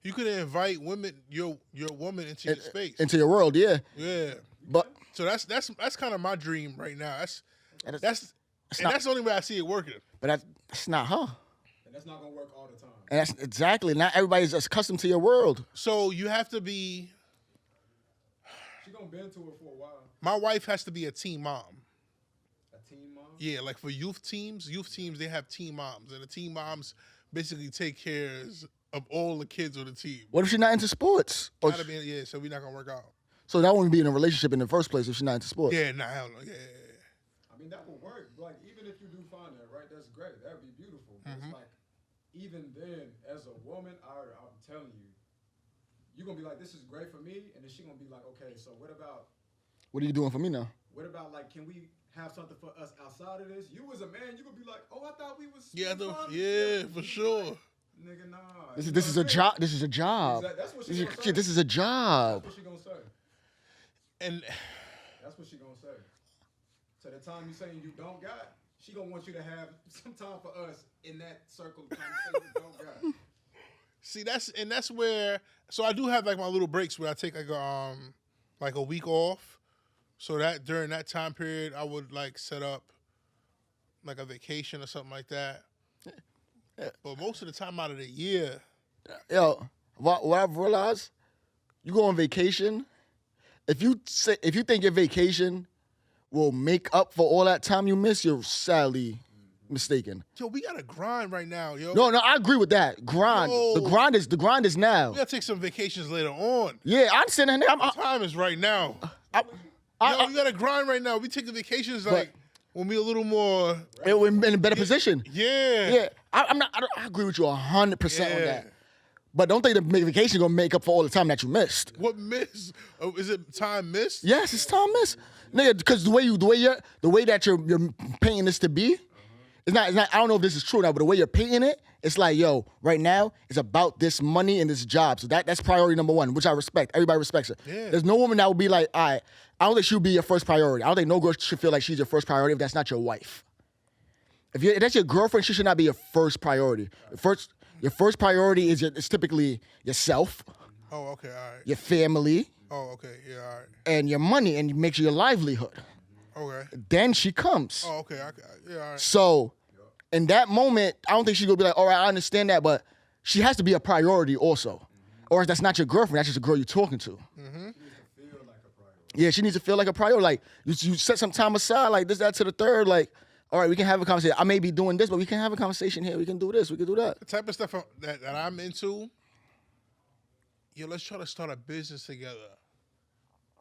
invite your woman into your space. Into your world, yeah. Yeah. But So that's kind of my dream right now. That's not- that's the only way I see it working. but that's not her. And that's not gonna work all the time. And that's exactly not everybody's accustomed to your world. So you have to be. She gonna bend to it for a while. My wife has to be a teen mom. A teen mom. Yeah, like for youth teams they have teen moms, and the teen moms basically take care of all the kids on the team. What if she's not into sports? Or Gotta be, yeah, so we're not gonna work out. so that wouldn't be in a relationship in the first place if she's not into sports. Yeah, nah, hell no. Yeah. I mean, that will work. Like, even if you do find that, right, that's great. That would be beautiful. But it's like, even then, as a woman, I'm telling you, you're going to be like, this is great for me. And then she's going to be like, okay, so what about, What are you doing for me now? like, can we have something for us outside of this? You as a man, you going to be like, oh, I thought we was. Yeah, we fine. yeah, for sure. Nigga, nah. This is a job. This is a job. That's what she's going to say. This is a job. That's what she going to say. And That's what she gonna say. So the time you saying you don't got, she gonna want you to have some time for us in that circle of time you say you don't got. see, that's where. So I do have like my little breaks where I take like a week off. So that during that time period, I would like set up like a vacation or something like that. Yeah. But most of the time out of the year, Yo, what I've realized, you go on vacation. If you think your vacation will make up for all that time you miss, you're sadly mistaken. yo, we got to grind right now, yo. No, I agree with that. Grind. No. The grind is now. We got to take some vacations later on. Yeah, I understand that. The time is right now. Yo, we got to grind right now. We take the vacations like when we a little more. We're in a better position. Yeah. Yeah, I agree with you 100% on Yeah. that. But don't think the vacation gonna make up for all the time that you missed. What miss? Oh, is it time missed? Yes, it's time missed, nigga. Because the way that you're painting this to be, it's not. I don't know if this is true now, but the way you're painting it, it's like, yo, right now it's about this money and this job. So that's priority number one, which I respect. Everybody respects it. Yeah. There's no woman that will be like, all right, I don't think she'll be your first priority. I don't think no girl should feel like she's your first priority if that's not your wife. If that's your girlfriend, she should not be your first priority. Your first priority is typically yourself, Oh, okay, all right. your family, Oh, okay, yeah, all right. and your money, and makes you your livelihood. Okay. Then she comes. Oh, okay, yeah, all right. So in that moment, I don't think she's gonna be like, all right, I understand that, but she has to be a priority also. Or that's not your girlfriend, that's just a girl you're talking to. Yeah, she needs to feel like a priority. Like, you set some time aside, like this, that, to the third, like, all right, we can have a conversation. I may be doing this, but we can have a conversation here. We can do this, we can do that. The type of stuff that I'm into, let's try to start a business together.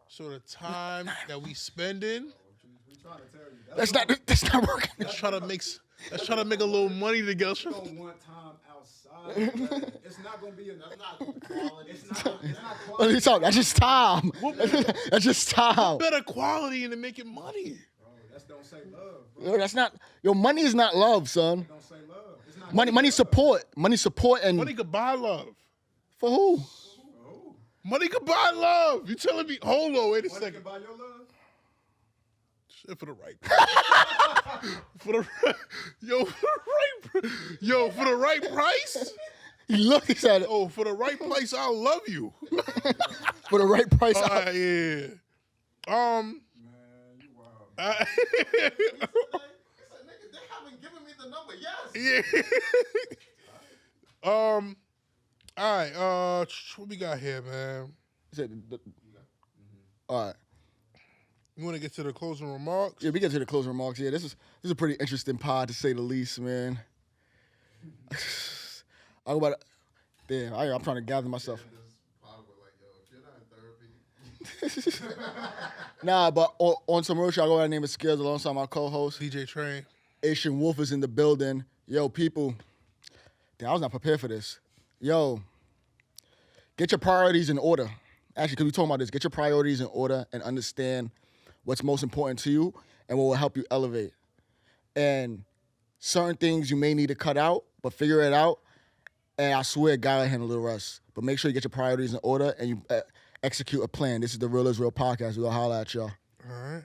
So the time that we spending, That's not working. let's try to make a little money together. You don't want time outside. It's not gonna be enough. That's not quality. It's not What are you quality. talking? That's just time. That's just time. Better quality into making money. Bro, that's don't say love, bro. Yo, that's not. Your money is not love, son. Don't say love. It's not Money support. Money support and Money could buy love. for who? Oh, Money could buy love. You telling me? Hold on, wait a money second. can buy your love. Shit, for the right for the for the right price. He looked. He said, Oh, for the right price, I'll love you. for the right price. All right, yeah. Man, you wild. I said, nigga, they haven't given me the number. Yes. Yeah. All right. What we got here, man? He said, all right. You want to get to the closing remarks? Yeah, we get to the closing remarks. Yeah, this is a pretty interesting pod to say the least, man. I go about it. Damn, I'm trying to gather myself. Nah, but on some real shit, I go by the name of Skillz alongside my co-host. DJ Train. Asian Wolf is in the building. Yo, people. Damn, I was not prepared for this. Yo, get your priorities in order. Actually, because we talking about this, get your priorities in order and understand what's most important to you and what will help you elevate. And certain things you may need to cut out, but figure it out. And I swear God will handle the rest. But make sure you get your priorities in order and you execute a plan. This is the Real is Real podcast. We'll holler at y'all. All right.